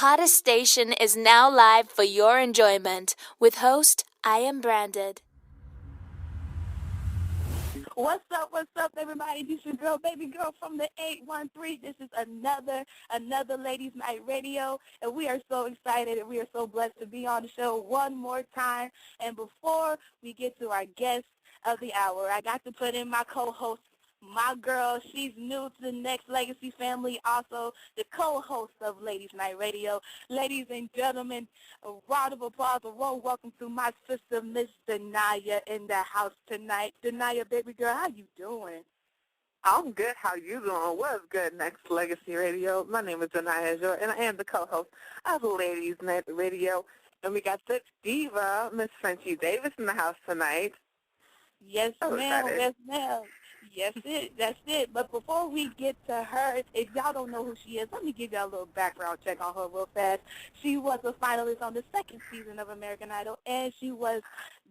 hottest station is now live for your enjoyment with host Iambranded. What's up, everybody? This your girl, baby girl from the 813. This is another Ladies Night Radio, and we are so excited and we are so blessed to be on the show one more time. And before we get to our guest of the hour, I got to put in my co-host, my girl. She's new to the Nexxlegacy family, also the co-host of Ladies Night Radio. Ladies and gentlemen, a round of applause, a warm welcome to my sister, Miss Denaya, in the house tonight. Denaya, baby girl, how you doing? I'm good. How you doing? What's good, Nexxlegacy Radio? My name is Denaya Azure, and I am the co-host of Ladies Night Radio. And we got this diva, Miss Frenchie Davis, in the house tonight. Yes, ma'am. Yes, ma'am. That's it. But before we get to her, if y'all don't know who she is, let me give y'all a little background check on her real fast. She was a finalist on the second season of American Idol, and she was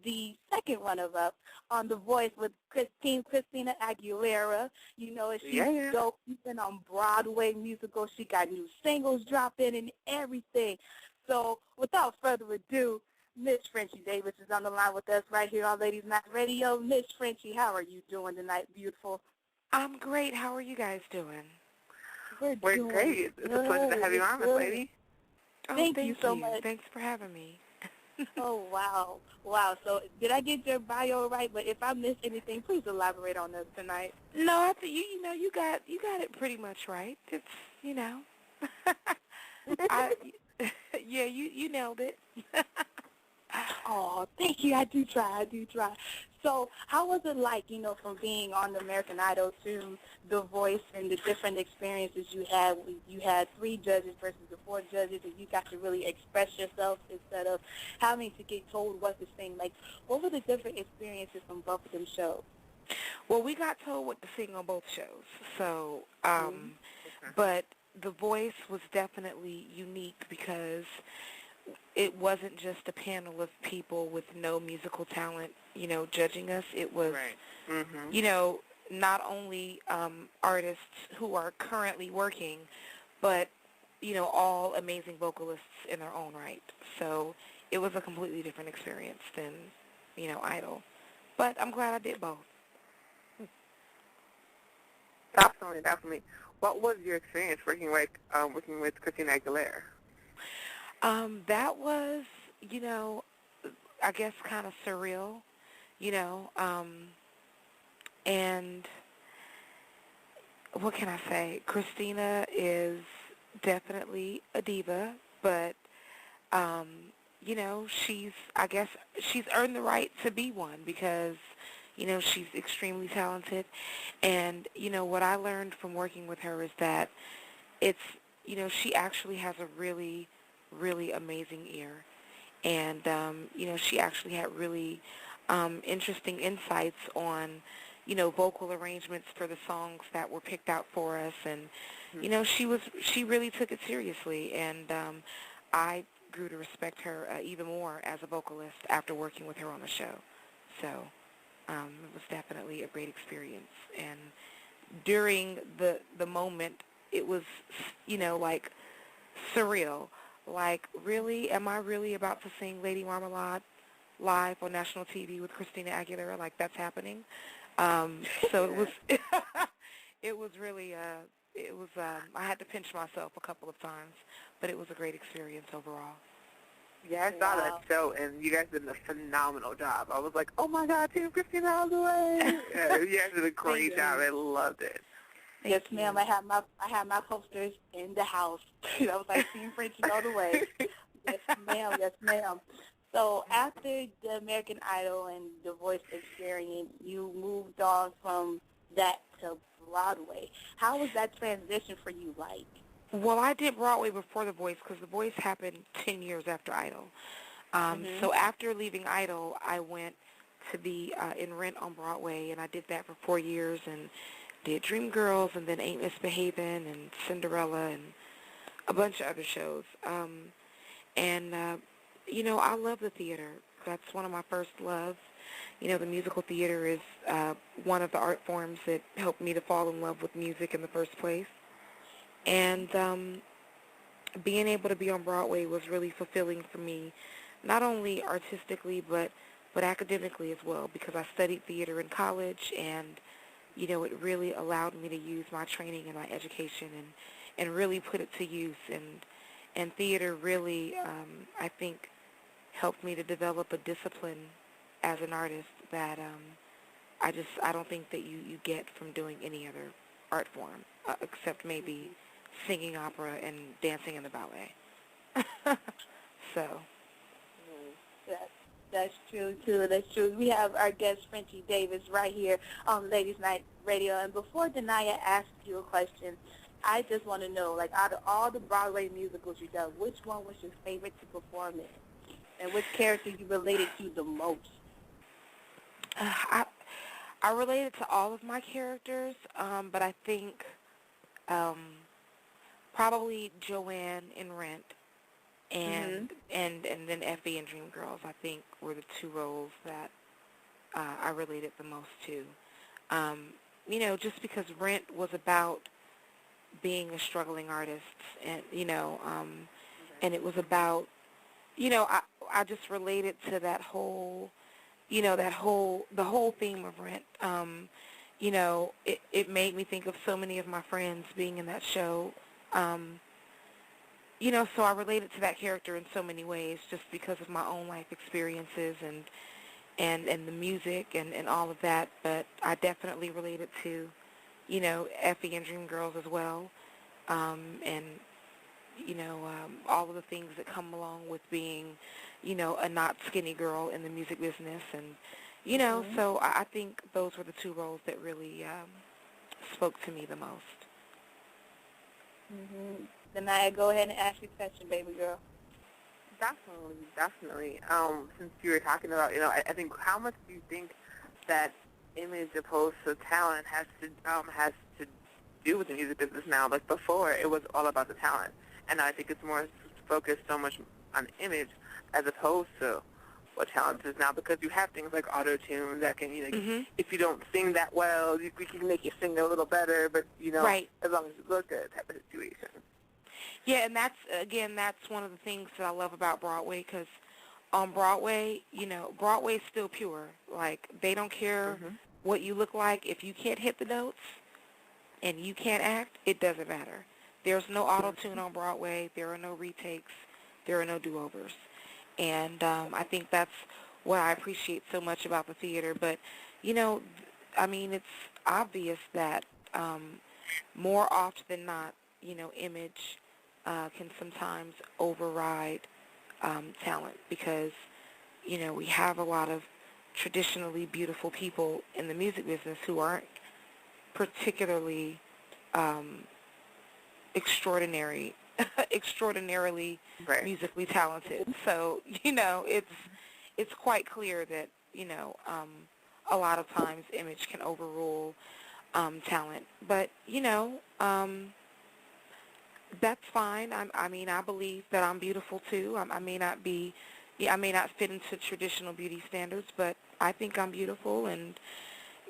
the second runner-up on The Voice with Christina Aguilera. You know, she's dope. She's been on Broadway musicals. She got new singles dropping and everything. So without further ado, Miss Frenchie Davis is on the line with us right here on Ladies Night Radio. Miss Frenchie, how are you doing tonight, beautiful? I'm great. How are you guys doing? We're great. It's a pleasure to have you on, Miss Lady. Oh, thank you so much. Thanks for having me. Oh, wow. So did I get your bio right? But if I missed anything, please elaborate on this tonight. No, I think you got it pretty much right. It's you nailed it. Oh, thank you. I do try. So how was it like, from being on the American Idol to The Voice and the different experiences you had? You had 3 judges versus the 4 judges, and you got to really express yourself instead of having to get told what to sing. Like, what were the different experiences from both of them shows? Well, we got told what to sing on both shows. So, but The Voice was definitely unique because it wasn't just a panel of people with no musical talent, judging us. It was, not only artists who are currently working, but, all amazing vocalists in their own right. So it was a completely different experience than, Idol. But I'm glad I did both. Definitely. What was your experience working with Christina Aguilera? That was, I guess kind of surreal, and what can I say? Christina is definitely a diva, but, she's earned the right to be one because, she's extremely talented. And, what I learned from working with her is that it's, she actually has a really amazing ear, and she actually had really interesting insights on vocal arrangements for the songs that were picked out for us, and she really took it seriously, and I grew to respect her even more as a vocalist after working with her on the show. So it was definitely a great experience, and during the moment it was like surreal. Like, really? Am I really about to sing Lady Marmalade live on national TV with Christina Aguilera? Like, that's happening? So it was, it was really, I had to pinch myself a couple of times, but it was a great experience overall. Yeah, I saw that show, and you guys did a phenomenal job. I was like, oh, my God, Team Christina all the way. Yeah, you guys did a great job. I loved it. Yes, ma'am. I have my posters in the house. I was like, Team Frenchie all the way. Yes, ma'am. Yes, ma'am. So after the American Idol and The Voice experience, you moved on from that to Broadway. How was that transition for you like? Well, I did Broadway before The Voice because The Voice happened 10 years after Idol. So after leaving Idol, I went to be in Rent on Broadway, and I did that for 4 years, and did Dreamgirls, and then Ain't Misbehavin', and Cinderella, and a bunch of other shows. I love the theater. That's one of my first loves. The musical theater is one of the art forms that helped me to fall in love with music in the first place. And being able to be on Broadway was really fulfilling for me, not only artistically but academically as well, because I studied theater in college, and it really allowed me to use my training and my education and really put it to use. And theater really, I think, helped me to develop a discipline as an artist that I don't think that you get from doing any other art form, except maybe singing opera and dancing in the ballet. So. That, that's true, too. That's true. We have our guest, Frenchie Davis, right here on Ladies Night Radio. And before Denaya asks you a question, I just want to know, like, out of all the Broadway musicals you've done, which one was your favorite to perform in? And which character you related to the most? I related to all of my characters, but I think probably Joanne in Rent and then Effie in Dreamgirls, I think, were the two roles that I related the most to. Just because Rent was about being a struggling artist, and and it was about, I just related to that whole, the whole theme of Rent. It made me think of so many of my friends being in that show. So I related to that character in so many ways, just because of my own life experiences and the music and all of that. But I definitely related to, Effie and Dreamgirls as well, and all of the things that come along with being, a not skinny girl in the music business, and so I think those were the two roles that really spoke to me the most. Then I go ahead and ask your question, baby girl. Definitely. Since you were talking about, I think, how much do you think that image opposed to talent has to do with the music business now? Like before, it was all about the talent, and I think it's more focused so much on image as opposed to what talent is now, because you have things like auto-tune that can, if you don't sing that well, we can make you sing a little better, but, right, as long as you look good type of situation. Yeah, and that's one of the things that I love about Broadway, because on Broadway, Broadway's still pure. Like, they don't care what you look like. If you can't hit the notes and you can't act, it doesn't matter. There's no auto-tune on Broadway. There are no retakes. There are no do-overs. And I think that's what I appreciate so much about the theater. But, it's obvious that more often than not, image can sometimes override talent, because, we have a lot of traditionally beautiful people in the music business who aren't particularly extraordinarily musically talented. So, it's quite clear that, a lot of times image can overrule talent. But, that's fine. I believe that I'm beautiful too. I may not fit into traditional beauty standards, but I think I'm beautiful, and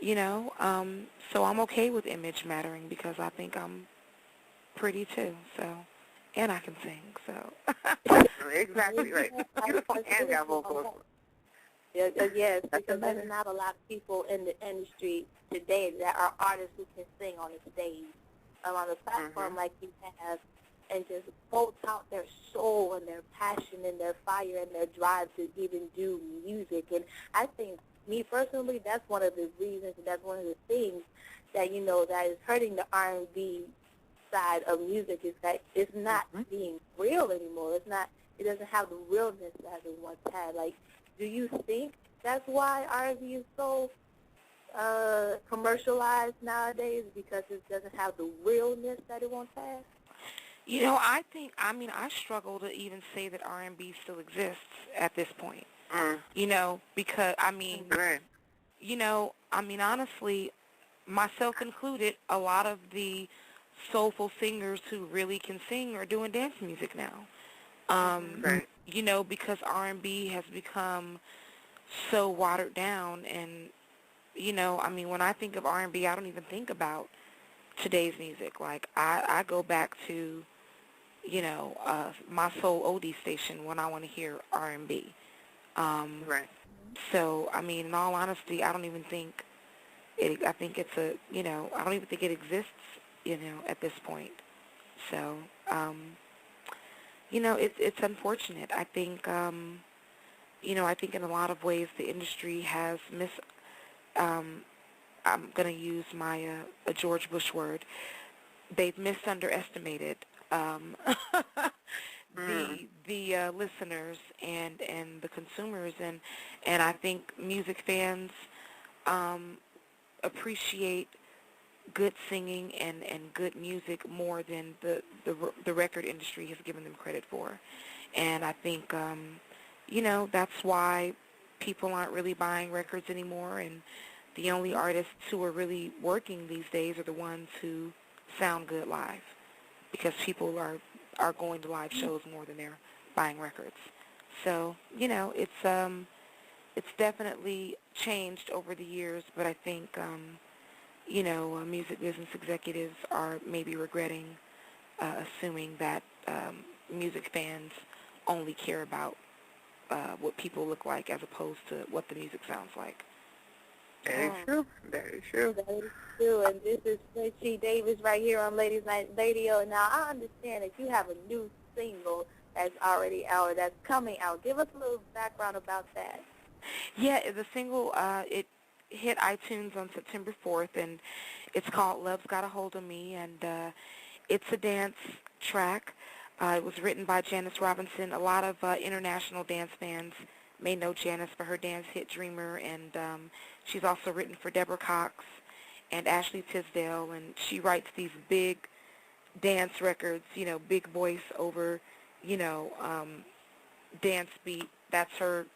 so I'm okay with image mattering, because I think I'm pretty too. So, and I can sing. So. Exactly right. Beautiful and got vocals. Yes, because there's not a lot of people in the industry today that are artists who can sing on the stage, on a platform like you have, and just bolt out their soul and their passion and their fire and their drive to even do music. And I think, me personally, that's one of the reasons, and that's one of the things that, that is hurting the R&B side of music, is that it's not being real anymore. It doesn't have the realness that it once had. Like, do you think that's why R&B is so commercialized nowadays, because it doesn't have the realness that it once had? I struggle to even say that R&B still exists at this point. Because, honestly, myself included, a lot of the soulful singers who really can sing are doing dance music now. Because R&B has become so watered down, and, when I think of R&B, I don't even think about today's music. Like, I go back to, my sole oldie station when I want to hear R&B. Right. So, I mean, in all honesty, I don't even think I think it's I don't even think it exists, at this point. So, it's unfortunate. I think, I think in a lot of ways the industry has um, I'm going to use my a George Bush word. They've misunderestimated um, the listeners and the consumers, and I think music fans um, appreciate good singing and good music more than the record industry has given them credit for. And I think, that's why people aren't really buying records anymore, and the only artists who are really working these days are the ones who sound good live, because people are going to live shows more than they're buying records. So, it's definitely changed over the years, but I think music business executives are maybe regretting assuming that music fans only care about what people look like as opposed to what the music sounds like. Very true. Very true. That is true. And this is Frenchie Davis right here on Ladies Night Radio. Now, I understand that you have a new single that's already out, that's coming out. Give us a little background about that. Yeah, the single, it hit iTunes on September 4th, and it's called Love's Got a Hold of Me, and it's a dance track. It was written by Janice Robinson. A lot of international dance fans may know Janice for her dance hit Dreamer, and she's also written for Deborah Cox and Ashley Tisdale, and she writes these big dance records, big voice over, dance beat. That's her,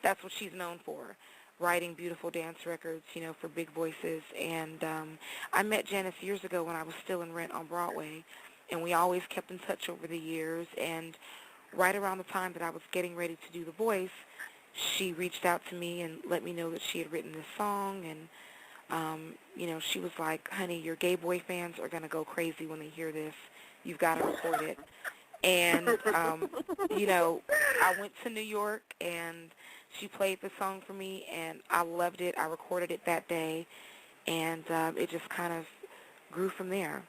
that's what she's known for, writing beautiful dance records, for big voices. And I met Janice years ago when I was still in Rent on Broadway, and we always kept in touch over the years. And right around the time that I was getting ready to do The Voice, she reached out to me and let me know that she had written this song. And, she was like, honey, your gay boy fans are going to go crazy when they hear this. You've got to record it. And, I went to New York, and she played the song for me, and I loved it. I recorded it that day, and it just kind of grew from there.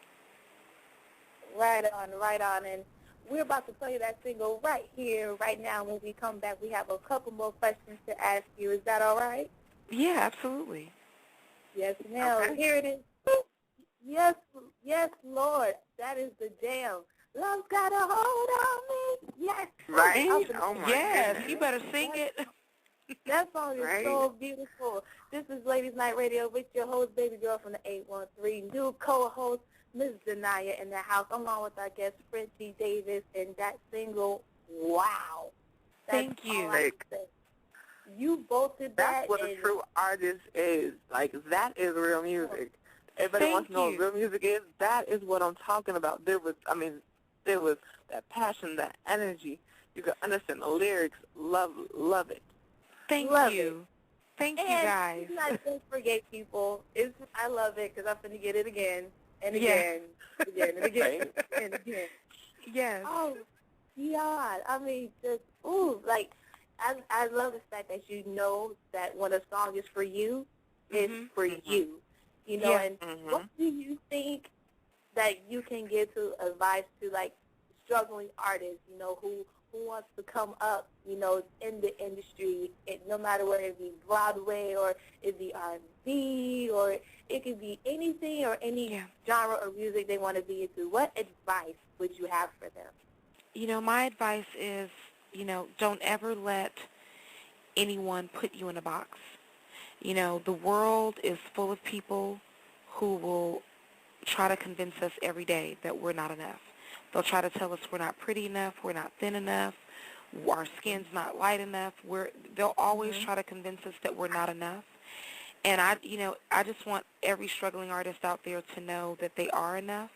Right on, right on. And we're about to play that single right here, right now. When we come back, we have a couple more questions to ask you. Is that all right? Yeah, absolutely. Yes, ma'am. Okay. Here it is. Yes, yes, Lord. That is the jam. Love's got a hold on me. Yes. Right? Oh, my yes, you better sing it. That song is so beautiful. This is Ladies Night Radio with your host, baby girl from the 813. New co-host, Ms. Denaya in the house, along with our guest, Frenchie Davis, and that single, wow. Thank you. You both did that. That's what a true artist is. Like, that is real music. Everybody wants to know what real music is. That is what I'm talking about. There was that passion, that energy. You could understand the lyrics. Love it. Thank you. Thank you, guys. And not just forget, people. I love it because I'm going to get it again and again, again and again and again. Yes. Oh, God. I mean, just, I love the fact that you know that when a song is for you, it's for you. And what do you think that you can give to advice to, like, struggling artists, who wants to come up, in the industry, no matter whether it be Broadway or it be R&B or it could be anything or any genre or music they want to be into? What advice would you have for them? My advice is, don't ever let anyone put you in a box. The world is full of people who will try to convince us every day that we're not enough. They'll try to tell us we're not pretty enough, we're not thin enough, our skin's not light enough. They'll always try to convince us that we're not enough. And I just want every struggling artist out there to know that they are enough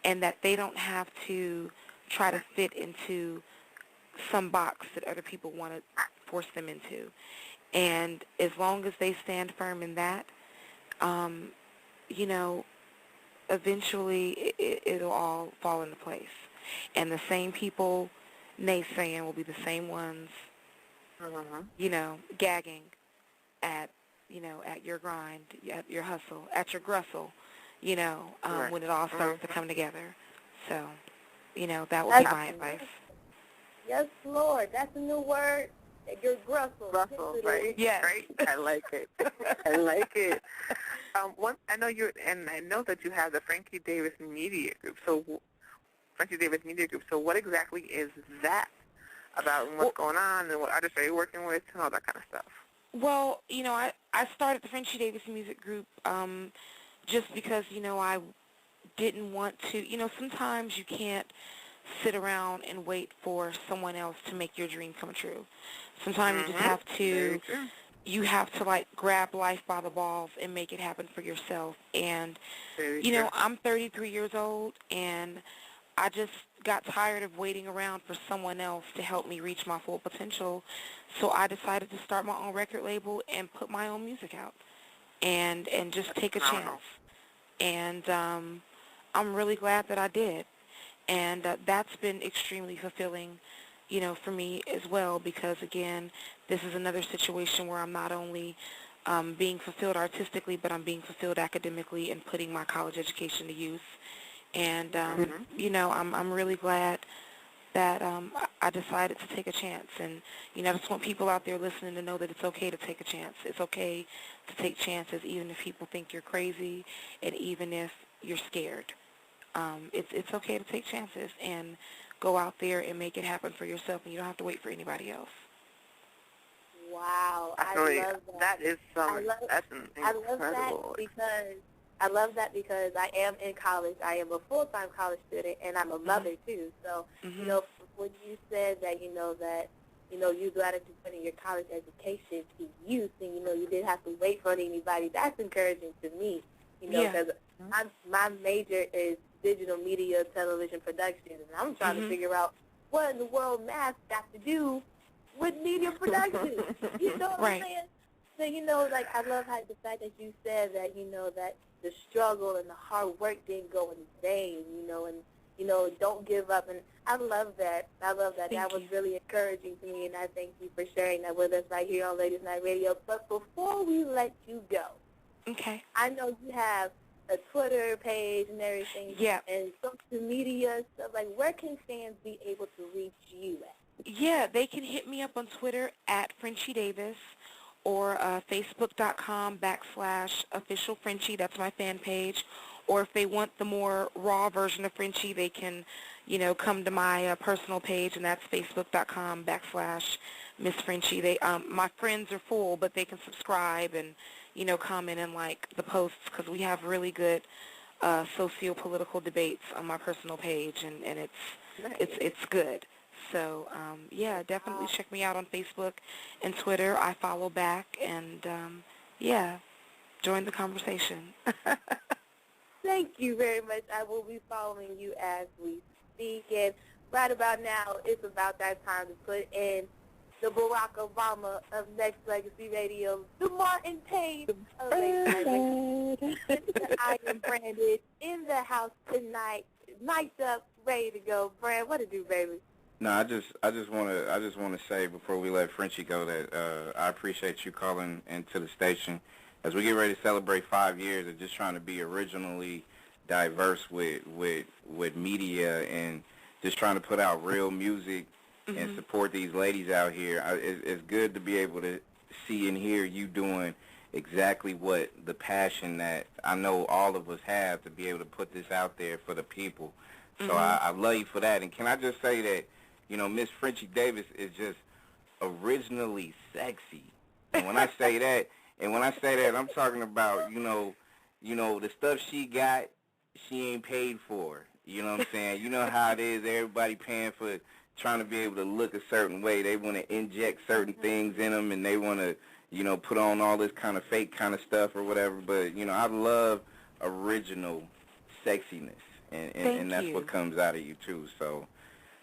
and that they don't have to try to fit into some box that other people want to force them into. And as long as they stand firm in that, eventually it'll all fall into place. And the same people naysaying will be the same ones, gagging at, at your grind, at your hustle, at your grustle, Right. when it all starts to come together. So, that would be That's, my advice. yes, Lord. That's a new word. Your Brussels. Brussels, right? Yes. Right. I like it. I like it. I know I know that you have the Frankie Davis Media Group. So, Frankie Davis Media Group. So, what exactly is that about, and what's going on, and what artists are you working with, and all that kind of stuff? Well, I started the Frenchie Davis Music Group just because, I didn't want to, sometimes you can't sit around and wait for someone else to make your dream come true. Sometimes you just have to, like, grab life by the balls and make it happen for yourself. And, I'm 33 years old, and I just got tired of waiting around for someone else to help me reach my full potential. So I decided to start my own record label and put my own music out and just take a chance. And I'm really glad that I did. And that's been extremely fulfilling, for me as well, because, again, this is another situation where I'm not only being fulfilled artistically, but I'm being fulfilled academically and putting my college education to use. And, I'm really glad that I decided to take a chance. And, I just want people out there listening to know that it's okay to take a chance. It's okay to take chances, even if people think you're crazy and even if you're scared. It's okay to take chances and go out there and make it happen for yourself, and you don't have to wait for anybody else. Wow, I love that. That is that's I love that because I am in college. I am a full-time college student, and I'm a mother too. So, when you said that, you glad that you're putting your college education to use, and you didn't have to wait for anybody. That's encouraging to me. Because my major is digital media, television production, and I'm trying to figure out what in the world math got to do with media production. You know what I'm saying? So, I love how the fact that you said that, that the struggle and the hard work didn't go in vain, and, don't give up. And I love that. That was really encouraging to me, and I thank you for sharing that with us right here on Ladies Night Radio. But before we let you go, okay, I know you have a Twitter page and everything, and social media stuff. Like, where can fans be able to reach you at? Yeah, they can hit me up on Twitter at Frenchie Davis or Facebook.com/official Frenchie. That's my fan page. Or if they want the more raw version of Frenchie, they can, come to my personal page, and that's Facebook.com/Miss Frenchie. They, my friends are full, but they can subscribe and, comment and like the posts, because we have really good socio-political debates on my personal page, and it's good. So, definitely check me out on Facebook and Twitter. I follow back, and, join the conversation. Thank you very much. I will be following you as we speak. And right about now, it's about that time to put in the Barack Obama of Nexxlegacy Radio, the Martin Payne of Nexxlegacy. Iambranded in the house tonight, mic'd up, ready to go. Brand, what to do, baby? No, I just want to say before we let Frenchie go that I appreciate you calling into the station as we get ready to celebrate 5 years of just trying to be originally diverse with media and just trying to put out real music and support these ladies out here. It's good to be able to see and hear you doing exactly what the passion that I know all of us have to be able to put this out there for the people. So I love you for that. And can I just say that, Miss Frenchie Davis is just originally sexy. And when I say that, I'm talking about, the stuff she got, she ain't paid for. You know what I'm saying? You know how it is. Everybody paying for trying to be able to look a certain way. They want to inject certain things in them, and they want to, put on all this kind of fake kind of stuff or whatever. But, I love original sexiness, and that's what comes out of you, too. So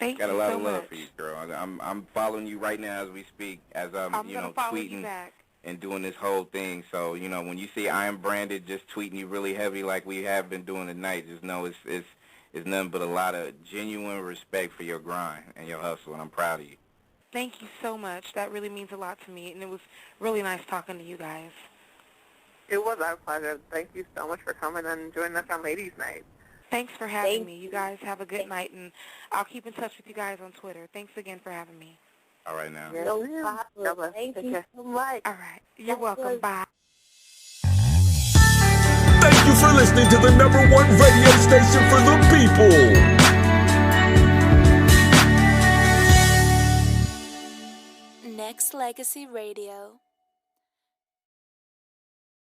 got a lot of love for you, girl. I'm following you right now as we speak, as I'm gonna follow tweeting. You back. and doing this whole thing. So, you know, when you see Iambranded just tweeting you really heavy like we have been doing tonight, just know it's nothing but a lot of genuine respect for your grind and your hustle, and I'm proud of you. Thank you so much. That really means a lot to me, and it was really nice talking to you guys. It was our pleasure. Thank you so much for coming and joining us on Ladies Night. Thanks for having me. You guys have a good night, and I'll keep in touch with you guys on Twitter. Thanks again for having me. All right now. Yes, No ma'am. problem. Thank you so much. All right. You're welcome. Bye. Thank you for listening to the #1 radio station for the people. Nexxlegacy Radio.